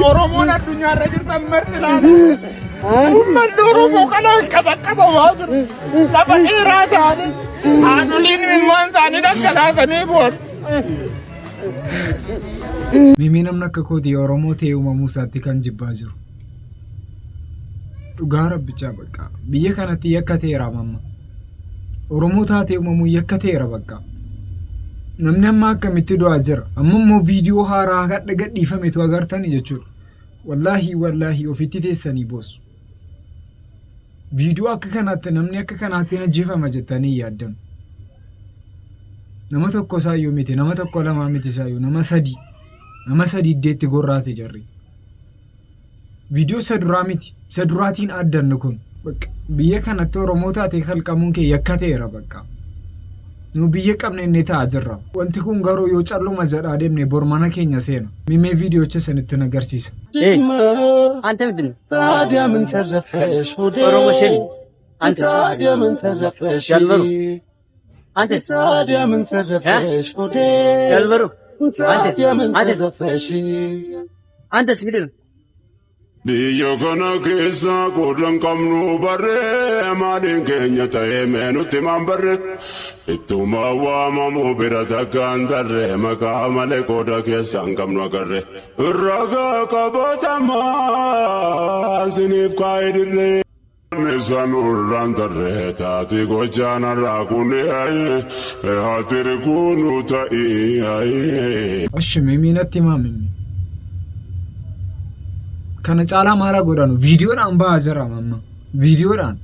ኦሮሞን አዱኛ ረጅር ተመርጥላል ሁሉ ኦሮሞ ከና ከበቀበው ዋዝር ለበኢራታን አዱሊን ማንታኒ ደከላተኒ ቦር ሚሚንም ነከኮቲ ኦሮሞ ቴው መሙሳቲ ከንጅባ ጅሩ dhugaa rabbicha bakka biyya kanatti yakkateera mamma oromoo taatee uumamu yakkateera bakka namni amma akkamitti du'aa jira amma immoo viidiyoo haaraa gadha gadhiifametu agartani jechuudha wallaahi ofitti teessanii boosu viidiyoo akka kanaatti namni akka kanaatti ajjeefama jettanii yaaddan nama tokko saayyoo miti nama tokko lama miti saayyoo nama sadi iddeetti gorraate jarri ቪዲዮ ሰዱራሚቲ ሰዱራቲን አደንኩን በቃ ብዬ ከነተ ኦሮሞ ታቴ ከልቀሙን ከ የከቴራ በቃ ኑ ብዬ ቀምነ ነታ አጀራ ወንቲ ኩን ገሮ የጨሉ መዘዳ ደምኔ ቦርማና ኬኛ ሴና ሚሜ ቪዲዮች ስንት ነገር ሲስ አንተ ምንድን ታዲያ ምን ተረፈሽ ኦሮሞ ሸል አንተ ታዲያ ምን ተረፈሽ ጀልበሩ አንተ ታዲያ ምን ተረፈሽ ጀልበሩ አንተ ተረፈሽ አንተስ ምንድን Biyya kana keessa qoodaan qabnu barree maaliin keenya ta'ee meenutti maan barree ittuma waamamu bira takkaan tarree maqaa malee qooda keessaan qabnu agarree ragaa qabatamaa siniif kaayidirree nisaan urraan tarree taati gochaan har'aa kunee haatiri kunu ta'ii. Miimiinatti maamimmi. kana caala maala godhanu viidiyoodhaan ba'aa jira mamma viidiyoodhaan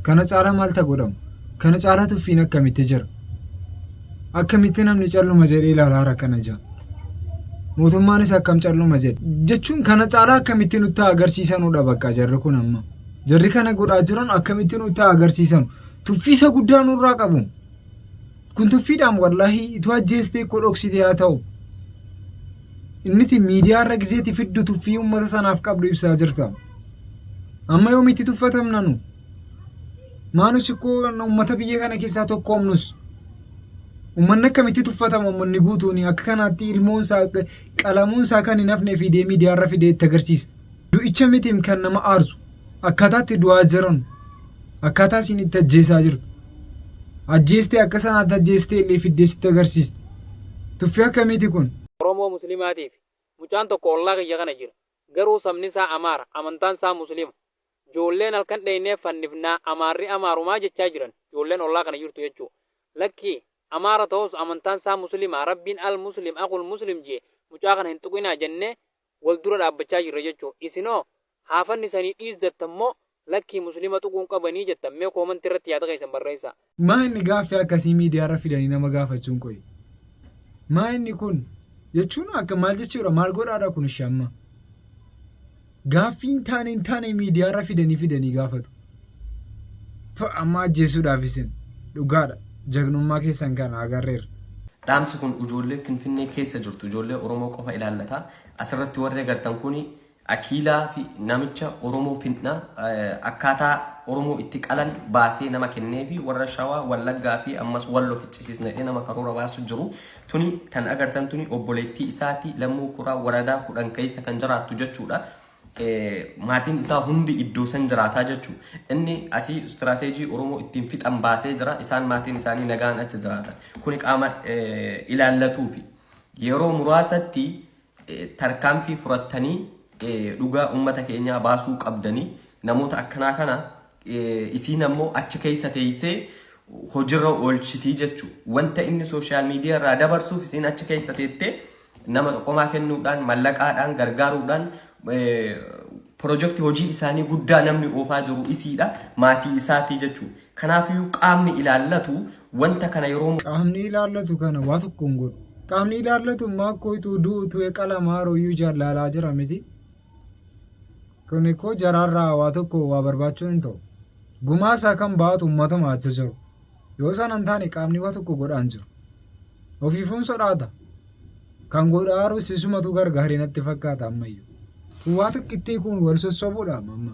kana caala maalta godhamu kana caala tuffiin akkamitti jira akkamitti namni calluma jedhee ilaalaa rakkana jira mootummaanis akkam calluma jedhe jechuun kana caala akkamitti nutti agarsiisanudha bakka jarri kun amma jarri kana godhaa jiran akkamitti nutti agarsiisanu tuffiisa guddaa nurraa qabu kun tuffiidhaan wallaahi itu ajjeestee koo dhoksite haa ta'u inniti miidiyaa irra gizeeti fiddu tuffii ummata sanaaf qabdu ibsaa jirta amma yoomitti tuffatamnanu maanus ikkoo ummata biyya kana keessaa tokkoomnus ummanni akkamitti tuffatama ummanni guutuuni akka kanaatti ilmoonsaa qalamuunsaa kan hin hafnee fidee miidiyaa irra fidee itti agarsiisa du'icha mitiim kan nama aarsu akkaataatti du'aa jiran akkaataa isin itti ajjeesaa jirtu ajjeestee akka sanaatti ajjeestee illee fiddee sitti agarsiiste tuffii akkamiiti kun Oromoo muslimaatiif mucaan tokko ollaa kiyya kana jira garuu sabni isaa amaara amantaan isaa muslima ijoolleen halkan dheeynee fannifnaa amaarri amaarumaa jechaa jiran ijoolleen ollaa kana jirtu jechuu lakki amaara ta'us amantaan isaa muslima rabbiin al muslim aqul muslim jee mucaa kana hin tuqinaa jennee wal dura dhaabbachaa jirra jechuu isinoo haafanni sanii dhiizzattammoo lakki muslima tuquun qabanii jettammee koomantii irratti yaada keessan barreessaa. Maa inni gaaffii akkasii miidiyaa irra fidanii nama gaafachuun koyi maa inni kun jechuun akka maal jechuudha maal godhaadha kun shamma gaaffiin taane miidiyaa irra fidanii gaafatu amma ajjeesuudhaaf isin dhugaadha jagnummaa keessan kana agarreera. Dhaamsi kun ijoollee Finfinnee keessa jirtu ijoollee Oromoo qofa ilaallata asirratti warri agartan kuni Akiilaa fi namicha Oromoo Finna akkaataa Oromoo itti qalan baasee nama kennee fi warra Shawaa Wallaggaa fi ammas Walloo ficcisiisnee nama karoora baasu jiru tuni tan agartan tuni obboleettii isaati Lammuu Kuraa waradaa 10 keessa kan jiraattu jechuudha maatiin isaa hundi iddoo san jiraataa jechuudha inni asii istirateejii Oromoo ittiin fixan baasee jira isaan maatiin isaanii nagaan achi jiraatan kuni qaama ilaallatu fi yeroo muraasatti tarkaanfii furattanii dhugaa ummata keenyaa baasuu qabdanii namoota akkanaa kana isiin ammoo achi keessa teessee hojirra oolchitii jechu wanta inni social media irraa dabarsuuf isiin achi keessa teettee nama qomaa kennuudhaan mallaqaadhaan gargaaruudhaan project hojii isaanii guddaa namni oofaa jiru isiidha maatii isaatii jechu kanaafiyyuu qaamni ilaallatu wanta kana yeroo qaamni ilaallatu kana waa tokko hin godhu qaamni ilaallatu maakkoitu duutu qalamaaroo iyyuu jaallalaa jira miti kun ko jararraa waa tokko waa barbaachuun hin ta'u gumaasaa kan baatu uummata maatsa jiru yoo sanan taane qaamni waa tokko godhaan jiru ofiifuun sodaata kan godhaaru sisumatu gargaarii natti fakkaata ammayyuu waa tokkitti kun wal sossobuudha amma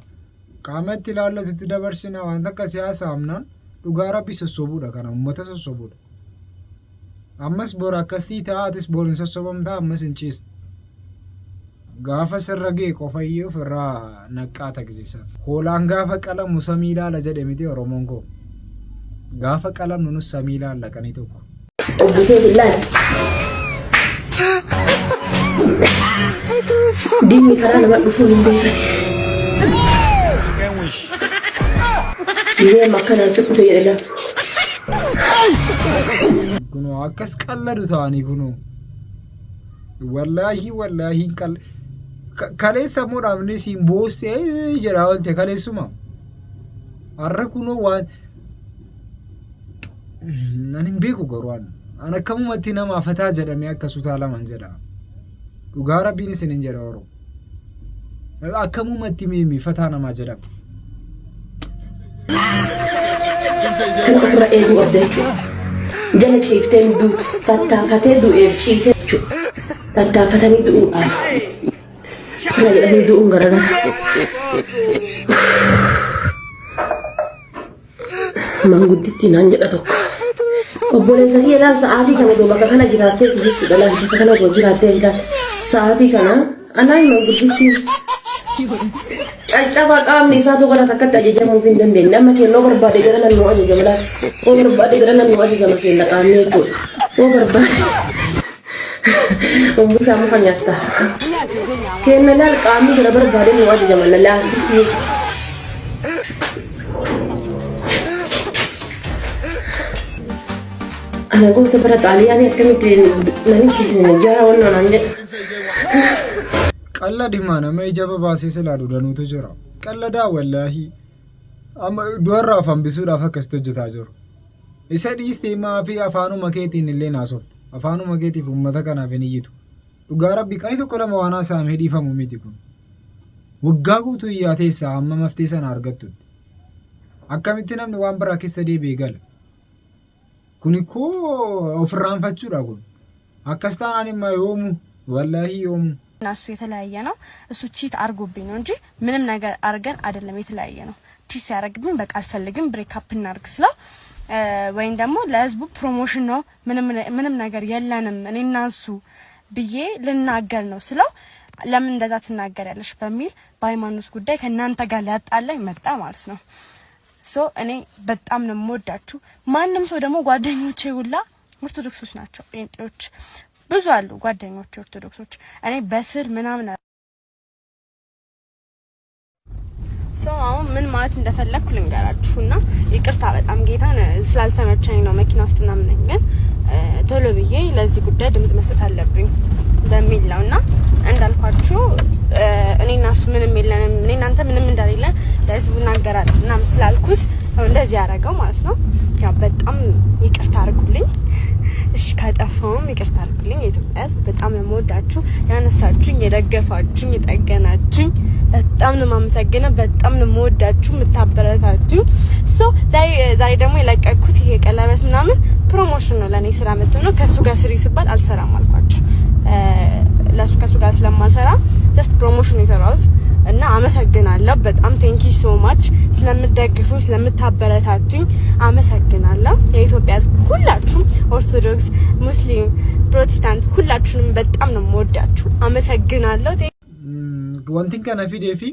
qaama itti ilaallatutti dabarsina waan akka siyaasaa amnaan dhugaa rabbi sossobuudha kana uummata sossobuudha ammas bor akkasii ta'aatis bor hin sossobamtaa ammas hin ciista gaafa sirragee qofayyuu ofirraa naqqaata gizisa hoolaan gaafa qalamu samii ilaala jedhe miti oromoon koo gaafa qalamnu nus samii ilaalla qanii tokko obbutee billaani dimmi karaa nama dhufuu hin beekan Izee makkanaan si dhufe jedhe kunoo akkas qalladu ta'anii kunoo wallaahi kaleessa moo dhaabni siin boossee jedhaa oolte kaleessuma har'a kunoo waan nan hin beeku garuu an akkamumatti nama fataa jedhamee akkasu taalaman jedha dhugaa rabbiin isin hin jedha oroo akkamumatti miimi fataa namaa jedhama kan ofirra eeguu qabda jechuudha jala ciiftee duutu tattaafatee du'eef ciisee jechuudha tattaafatanii du'uudhaaf kana jedhanii du'uun garagara manguddittii naan jedha tokko obboleessa kiyya laal sa'aatii kana osoo bakka kana jiraatteeti jechuudha laal bakka kana osoo jiraattee laal sa'aatii kana anaan manguddittii caccabaa qaamni isaa tokko laata akkatti ajajamuuf hin dandeenye amma kennoo barbaade gara nannoo ajajama laal oo barbaade gara nannoo ajajama kenna qaamni jechuudha oo barbaade Umbusha muka nyata. Kena lal kami kena berbalik ni wajib zaman lelas. Anak aku seberat kalian ni kami nanti jarang orang nanya. Kalla di mana? Mai jawab bahasa selalu dan itu jorang. Kalla dah wallahi. Dua rafam bisu rafa kastu juta jor. Isa di istimewa fi afanu maketi ni le nasof. Afanu maketi fu mata kana veni itu. Ugara bikani tu kalau mau anak sam hedi famu miti pun. Waggagu tu iya tesa amma maftisa nargatut. Akkamiti namni waan biraa keessa deebi'ee gala. Kuni koo ofirraan fachuudha kun. Akkas taanaan immoo yoomu wallahi yoomu. ናሱ የተለያየ ነው እሱ ቺት አርጎብኝ ነው እንጂ ምንም ነገር አርገን አይደለም የተለያየ ነው ቺት ሲያረግብኝ በቃ አልፈልግም ብሬክ አፕ እናርግ ስለው ወይን ደግሞ ለህዝቡ ፕሮሞሽን ነው ምንም ነገር የለንም እኔና እሱ ብዬ ልናገር ነው ስለው ለምን እንደዛ ትናገሪያለሽ በሚል በሃይማኖት ጉዳይ ከናንተ ጋር ሊያጣላኝ መጣ ማለት ነው ሶ እኔ በጣም ነው የምወዳችሁ ማንንም ሰው ደግሞ ጓደኞቼ ሁላ ኦርቶዶክሶች ናቸው ጴንጤዎች ብዙ አሉ ጓደኞች ኦርቶዶክሶች እኔ በስል ምናምን አሁን ምን ማለት እንደፈለኩ ልንገራችሁና ይቅርታ በጣም ጌታን ስላልተመቸኝ ነው መኪና ውስጥ ምናምን ነኝ ግን ቶሎ ብዬ ለዚህ ጉዳይ ድምጽ መስጠት አለብኝ በሚል ነውና እንዳልኳችሁ እኔና እሱ ምንም የለንም እኔ እናንተ ምንም እንደሌለን ለህዝቡ እናገራለን እና ስላልኩት እንደዚህ ያደረገው ማለት ነው ያው በጣም ይቅርታ አድርጉልኝ እሺ ካጠፋውም ይቅርታ አድርጉልኝ የኢትዮጵያ ሕዝብ በጣም ነው የምወዳችሁ ያነሳችሁኝ የደገፋችሁኝ የጠገናችሁኝ በጣም ነው የማመሰግነው በጣም ነው የምወዳችሁ የምታበረታችሁ ዛሬ ደግሞ የለቀኩት ይሄ ቀለበት ምናምን ፕሮሞሽን ነው ለኔ ስራ መጥቶ ነው ከሱ ጋር ስሪ ሲባል አልሰራም አልኳቸው ከሱ ጋር ስለማልሰራ ጀስት ፕሮሞሽን ይሰራውት እና አመሰግናለሁ በጣም ቴንክ ዩ ሶ ማች ስለምትደግፉ ስለምታበረታቱኝ አመሰግናለሁ የኢትዮጵያ ሁላችሁም ኦርቶዶክስ ሙስሊም ፕሮቴስታንት ሁላችሁንም በጣም ነው የምወዳችሁ አመሰግናለሁ wantin kana fideefi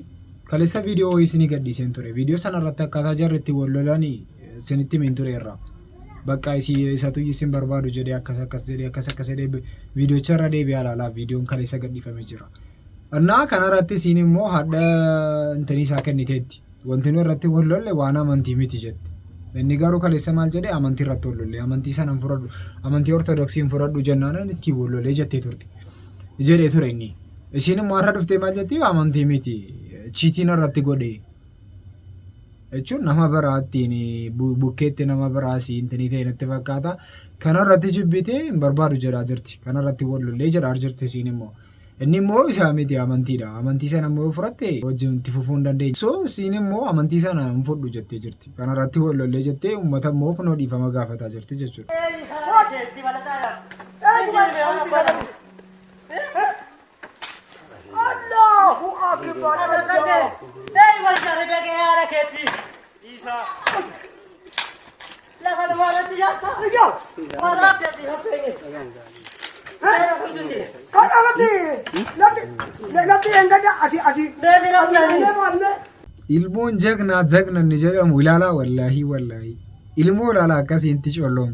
kalesa video isini gadhiisen ture video sanarratti akkaataa jarritti wallolani isinitti min tureerra bakka isatu isin barbaadu jedhe akkas jedhe video charra deebi'aa laala videoon kalesa gadhiifamee jira annaa kanarratti isin immoo hadda intani isaa kenniteetti wanti nu irratti wallolle waan amantii miti jette inni garuu kalesa maal jedhe amantii irratti wallolle amantii sanan furadhu amantii ortodoksiin furadhu jennaan itti wallolle jettee turte jedhee ture inni isin immoo har'a dhuftee maal jettee amantii miti chiitiin irratti godhe jechuun nama biraattiin bukkeetti nama biraasi intanii ta'e natti fakkaata kanarratti jibbitee hin barbaadu jedhaa jirti kanarratti wallollee jedhaa jirti isin immoo inni immoo isaa miti amantiidha amantii sana immoo fudhatte wajjin itti fufuu hin dandeenye so isin immoo amantii sana hin fudhu jettee jirti kanarratti wallollee jettee uummata immoo kunoo dhiifama gaafataa jirti jechuudha. Allahu akbar dai wajare bege yara keti isa la kana wala tiya ta yo wala keti hapenge kana lati ilmoon jagna ni jedhamu ilaalaa wallaahi ilmoo ilaalaa akkasitti colloom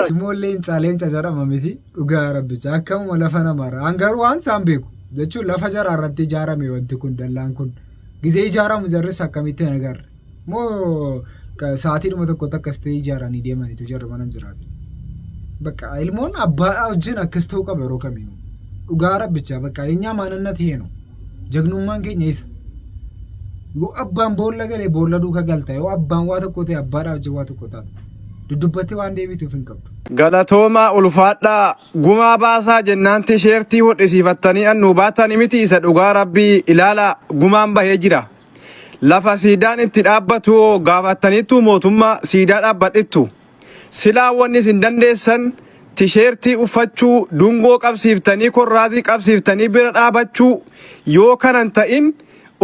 ilmoolleen caaleensa jedhama miti dhugaa rabbicha akkamuma lafa namaarra hangaruu waan isaan beeku jechuun lafa jaraa irratti ijaarame wanti kun dallaan kun gizee ijaaramu jarris akkamitti nagarre moo sa'aatiidhuma tokkotti akkas ta'e ijaaranii deemanitu jarra mana jiraatu bakka ilmoon abbaadhaa wajjin akkas ta'uu qaba yeroo kamiinuu dhugaa rabbicha bakka eenyaa maanannat heenu jagnummaan keenya isa yoo abbaan boolla galee boolla duuka galta yoo abbaan waa tokko ta'e abbaadhaa wajjin waa tokko taatu duddubbatti waan deebituuf hin qabdu. Galatoomaa ulfaadhaa gumaa baasaa jennaan tisheertii hodhisiifattanii annuu baatanii miti isa dhugaa rabbii ilaala gumaan bahee jira. Lafa siidaan itti dhaabbatu gaafattaniittu mootummaa siidaa dhaabbadhittu. Silaa wanni isin dandeessan tisheertii uffachuu dungoo qabsiiftanii korraazii qabsiiftanii bira dhaabachuu yoo kanan ta'in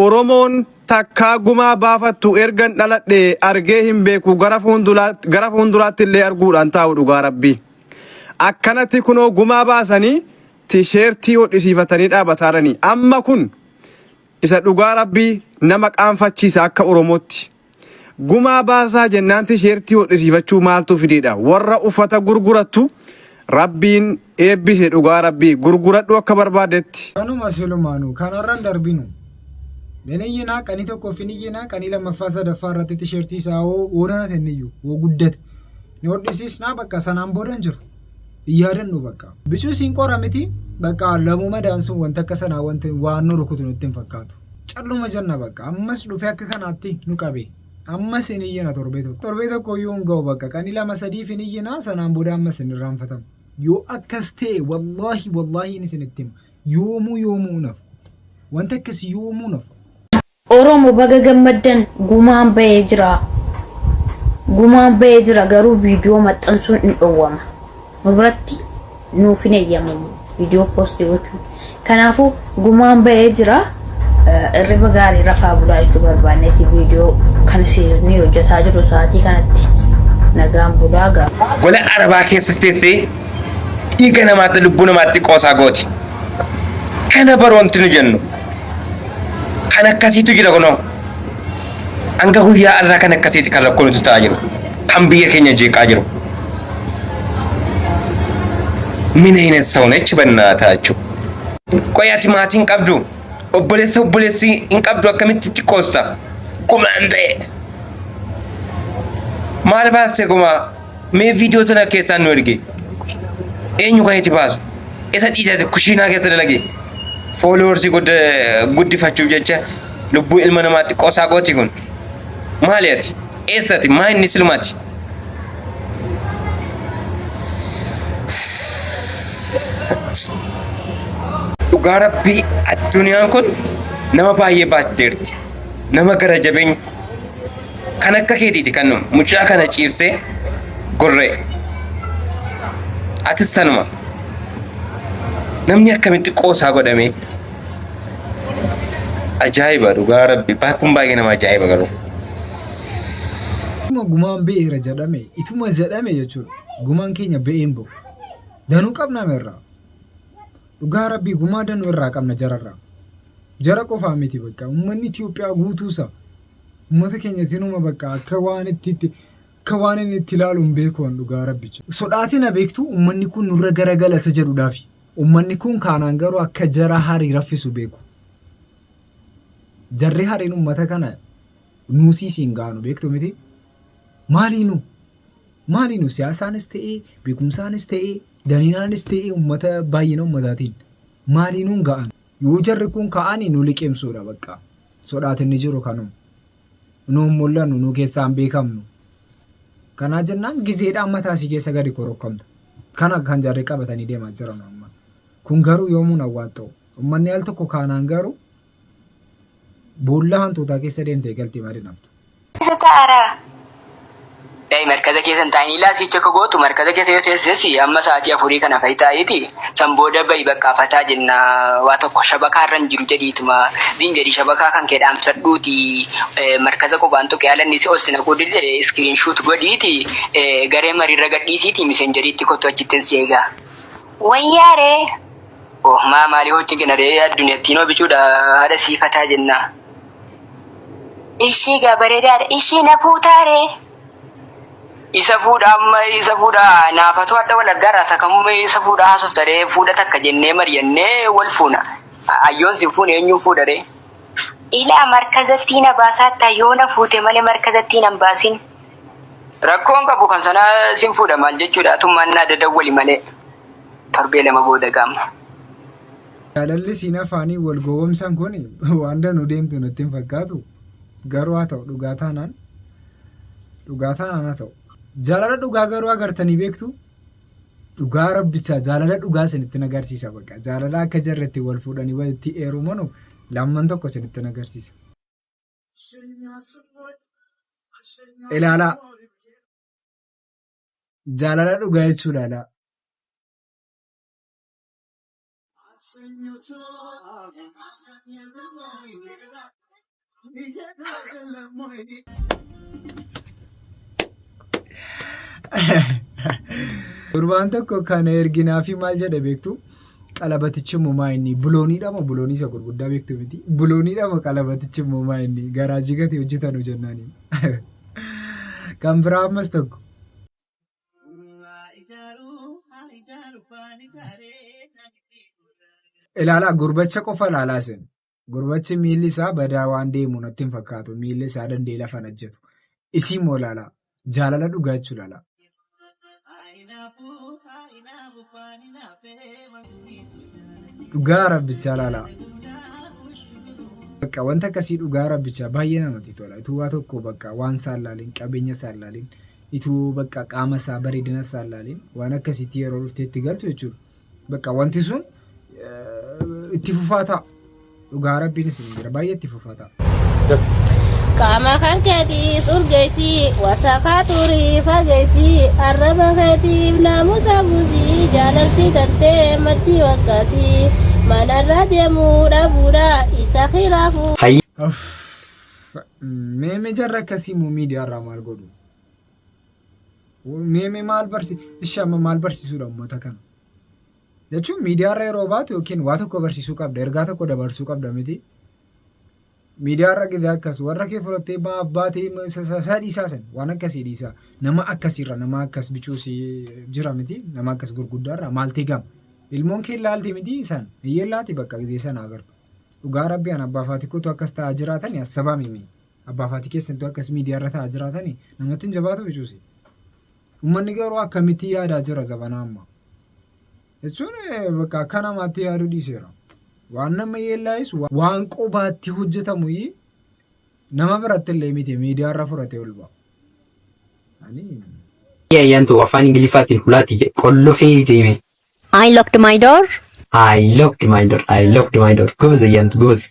Oromoon takkaa gumaa baafattu ergan dhaladhe argee hin beeku gara fuulduraatti illee arguudhaan taa'u dhugaa rabbii. Akkanatti kunoo gumaa baasanii tisheertii hodhisiifatanii dhaabataaranii amma kun isa dhugaa rabbii nama qaanfachiisa akka Oromootti. Gumaa baasaa jennaan tisheertii hodhisiifachuu maaltu fideedha warra uffata gurgurattu rabbiin eebbise dhugaa rabbii gurguradhu akka barbaadetti. Kanuma silumaanu kanarraan darbinu. Deniyyinaa qanii tokko finiyyinaa qanii lammaffaa sadaffaa irratti tisheertii isaa oolana tenniyyuu oo guddate ni hodhisiisnaa bakka sanaan boodan jiru iyyadannu bakka bicuu siin qora miti bakka lamuma daansuun wanta akka sanaa wanti waan nu rukutu nutti hin fakkaatu calluma janna bakka ammas dhufee akka kanaatti nu qabe ammas iniyyina torbee tokko yoo hin ga'u bakka qanii lama sadii finiyyinaa sanaan booda ammas hin irraanfatamu yoo akkas ta'e wallaahi isinitti hima yoomuu naf wanta akkasii yoomuu naf. Oromo baga gammaddan gumaan bahee jira garuu viidiyoo maxxansuun hin dhowwama nu biratti nuuf hin eeyyamamu viidiyoo poostii gochuun kanaafuu gumaan bahee jira irriba gaarii rafaa bulaa jechuu barbaanneeti viidiyoo kan isin hojjetaa jiru sa'aatii kanatti nagaan bulaa gaafa. Gola Arabaa keessatti dhiiga namaatti lubbuu namaatti qoosaa gooti kana baroonti nu jennu. Kan akkasiitu jira kunoo hanga guyyaa irraa kan akkasiiti kan rakkoon nuti ta'aa jiru kan biyya keenya jeeqaa jiru mina hin sawnechi bannaataa jechuudha. Qoyaati maatiin qabdu obboleessi hin qabdu akkamitti xiqqoosta gumaan ba'e maal baaste gumaa mee viidiyoo sana keessaan nu erge eenyu kan itti baasu isa dhiisate kushiinaa keessa dalage. Followers guddifachuuf jecha lubbuu ilma namaatti qoosaa gooti kun maaliati eessati maa inni silmaati dhugaa rabbii addunyaan kun nama baay'ee baatteerti nama gara jabeenya kan akka keetiiti kan mucaa kana ciibsee gorree atis sanuma namni akkamitti qoosaa godhame ajaa'iba dhugaa rabbi kun baay'ee nama ajaa'iba garuu. Gumaan be'eera jedhame ituma jedhame jechuudha gumaan keenya be'een ba'u danuu qabna irraa dhugaa rabbii gumaa danuu irraa qabna jararraa jara qofaa miti bakka uummanni Itoophiyaa guutuusa uummata keenya tinuma bakka akka waan inni itti ilaaluun beekuun dhugaa rabbicha sodaatina beektu uummanni kun nurra garagala isa jedhudhaafi. Uummanni kun kaanaan garuu akka jara harii raffisu beeku. Jarri hariin uummata kana nuusiisiin gaanu beektu miti. Maaliinu siyaasaanis ta'ee beekumsaanis ta'ee daniinaanis ta'ee uummata baay'ina uummataatiin maaliinuun ga'an yoo jarri kun ka'anii nu liqeemsuudha bakka sodaatinni jiru kanuma. Nuun mul'annu nu keessaan beekamnu. Kanaa jennaan gizeedhaan mataasii keessa gadi korokkamta. Kana kan jarri qabatanii deemaa jiran amma. Kun garuu yoomuun awwaatta'u uummanni al tokko kaanaan garuu boolla hantuutaa keessa deemtee galtii marii naftu Yaara. Dai markaza keessan taa'anii laasicha akka gootu markaza keessa yoo teessisi amma sa'aatii 4 kana fayyitaayiiti. San booda bayi baqqaafataa jenna waa tokko shabakaa irra hin jiru jedhiituma ziin jedhi shabakaa kan kee dhaamsadhuuti markaza qubaan tuqee alanni si osina godhille iskiriin shuut godhiiti garee mariirra gadhiisiiti miseenjeriitti kottu achittin si eegaa. Wayyaaree. Oh maalii hojii ganaree addunyaatti noo bichuudha haadha siifataa jenna. Ishii gabareedaadha ishii na fuutaaree. Isa fuudha naafatu adda wal argaara sakamuu isa fuudha haasoftaree fuudha takka jennee mari'annee wal fuuna. Ayyoon sin fuune eenyuun fuudharee? Ilaa markazattii na baasaatti yoo na fuute malee markazattii na baasin. Rakkoon qabu kan sana sin fuudha maal jechuudha tummaan na dadawwali malee. Torbee 2 booda gaama. Jaalalli siin afaanii wal gowwomsan kun waan danuu deemtu natti hin fakkaatu. Garuu haa ta'u dhugaa taanaan haa ta'u. Jaalala dhugaa garuu agartanii beektu dhugaa rabbichaa jaalala dhugaa isinitti agarsiisa bakka jaalala akka jarretti wal fuudhanii walitti heerumanu lamman tokko isinitti agarsiisa. Ilaalaa jaalala dhugaa jechuudha ilaa. Gurbaan tokko kana erginaa fi maal jedhe beektu qalabatichi mumaa inni bulooniidha moo buloonii isa gurguddaa beektu miti bulooniidha moo qalabatichi mumaa inni garaajii gati hojjetanu jennaani kan biraa ammas tokko ilaalaa gurbacha qofa ilaalaa sen gurbachi miilli isaa badaa waan deemu natti hin fakkaatu miilli isaa dandee lafa najjetu isii moo ilaalaa jaalala dhugaa jechuu ilaalaa. Dhugaa rabbichaa ilaalaa. Bakka wanta akkasii dhugaa rabbichaa baay'ee namatti tola. Ituu waa tokko bakka waan isaa ilaalin qabeenya isaa ilaalin ituu bakka qaama isaa bareedina isaa ilaalin waan akkasiitti yeroo dhufteetti galtu jechuudha. Bakka wanti sun itti fufaa ta'a. Dhugaa rabbiin isin jira baay'ee itti fufaa ta'a. Qaama kan keetiis urgeessii wasaqaa turii fageessii arraba keetiif naamusa buusii jaalaltii tantee maddii waggaasii manarra deemuu dhabuudha isa khilaafu. Meeme jarra akkasii moo miidiyaarraa maal godhu? Meeme maal barsiisuudha uummata kana? Jechuun miidiyaarra yeroo baatu yookiin waa tokko barsiisuu qabda ergaa tokko dabarsuu qabda miti. Miidiyaarra gidee akkas warra kee fudhattee baatee dhiisaa san waan akkasii dhiisaa nama akkasiirra nama akkas bicuus jira miti nama akkas gurguddaarra maaltee gama ilmoon kee laalti miti isaan hiyyeen laati bakka gizee sana agartu dhugaa rabbiin abbaa faatii kootu akkas ta'aa jiraatanii asabaa mimi abbaa faatii keessattuu akkas miidiyaarra ta'aa jiraatanii namatti hin jabaatu bicuusi uummanni garuu akkamitti yaadaa jira zabanaa amma jechuun bakka akka namaatti yaaduu dhiiseera. Waan nama yeellaayisu waan qobaatti hojjetamu nama biratti illee miti miidiyaarra fudhatee ol ba'a. Yantu afaan Ingiliffaatiin hulaati qollofee deeme. I locked my door. I locked my door. Goza yantu goza.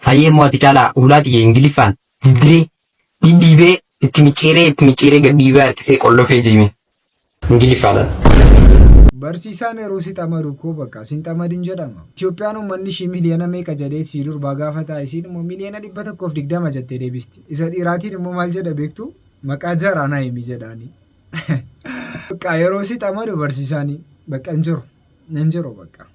Hayyee mo'ati caalaa hulaati Ingiliffaan diddiree dhidhiibee itti micciiree gadhiibee harkisee qollofee deeme. Ingiliffaadhaan. Barsiisaan yeroo si xamadu koo bakka sin xamadin jedhama. Itoophiyaan uummanni ishii miliyoona meeqa jedhee sii durbaa gaafa taa'e isiin immoo miliyoona 120 jettee deebisti. Isa dhiiraatiin immoo maal jedha beektu maqaa jaraa naa himi jedhaani. Bakka yeroo si xamadu barsiisaanii bakka hin jiru bakka.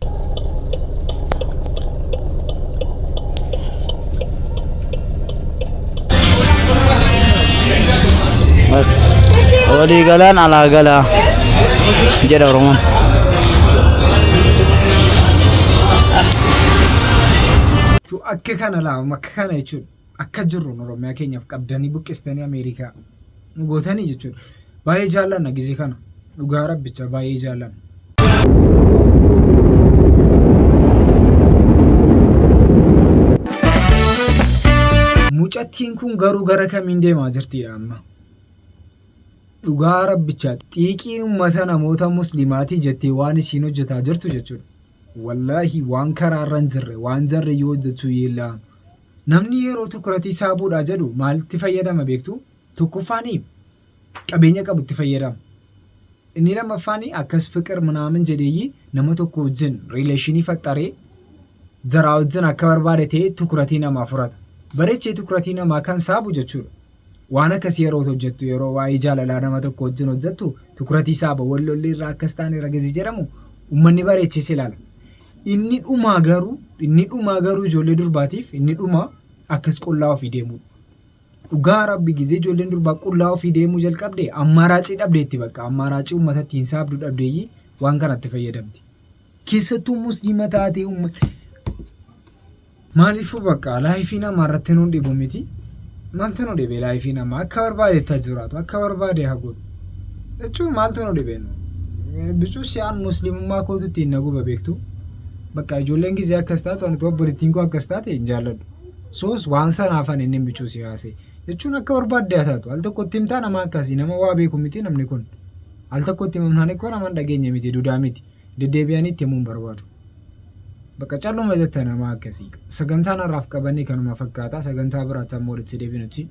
Walii galaan alaa galaa jedha Oromoon. Akka kana laama akka kana jechuudha akka jirru Oromiyaa keenyaaf qabdanii buqqistanii Ameerikaa gootanii jechuudha baay'ee jaallanna gizee kana dhugaa rabbicha baay'ee jaallanna. Mucattiin kun garuu gara kamiin deemaa jirtidha amma? Dhugaa rabbicha xiiqii uummata namoota muslimaatii jettee waan isiin hojjetaa jirtu jechuudha. Wallaahi waan karaarra hin jirre waan jarre yoo hojjechuu yeellaan namni yeroo tukuratii saabuudhaa jedhu maalitti fayyadama beektu tokkoffaanii qabeenya qabu itti fayyadama. Inni lammaffaanii akkas fiqir ምናምን jedheeyi nama tokko wajjin riileeshinii faxxaree jaraa wajjin akka barbaade ta'e tukuratii namaa furata. Bareechee tukuratii namaa kan saabu jechuudha. Waan akkasii yeroo hojjettu yeroo waa'ee jaalalaa nama tokko wajjin hojjettu tukuratii saaba wallollee irraa akkas taane ragazii jedhamu uummanni bareechees ilaala. Inni dhumaa garuu ijoollee durbaatiif inni dhumaa akkas qullaa ofii deemudha. Dhugaa rabbi gizee ijoolleen durbaa qullaa ofii deemuu jalqabde ammaaraacii dhabdeetti bakka ammaaraacii uummatatti hin saabdu dhabdeeyyi waan kanatti fayyadamti. Keessattuu musliima taatee maaliifuu bakka laayifii namaa irratti nuun dhibu miti. Maaltu nu dhibee laayifii namaa akka barbaade itti jiraatu akka barbaade haa godhu jechuun maaltu nu dhibee nu bicuu si'aan musliimummaa kootutti hin naguba beektu bakka ijoolleen gizee akkas taatu ani obboleettiin koo akkas taate hin jaalladhu soos waan sanaafan inni bicuu siyaase jechuun akka barbaadde haa taatu al tokkotti himtaa nama akkasii nama waa beeku miti namni kun al tokkotti himamnaan ikkoo nama dhageenya miti dudaa miti deddeebi'anii itti himuun barbaadu. Bakka calluma jetta nama akkasii sagantaan har'aaf qabannee kanuma fakkaata sagantaa biraatti ammoo walitti deebinutti.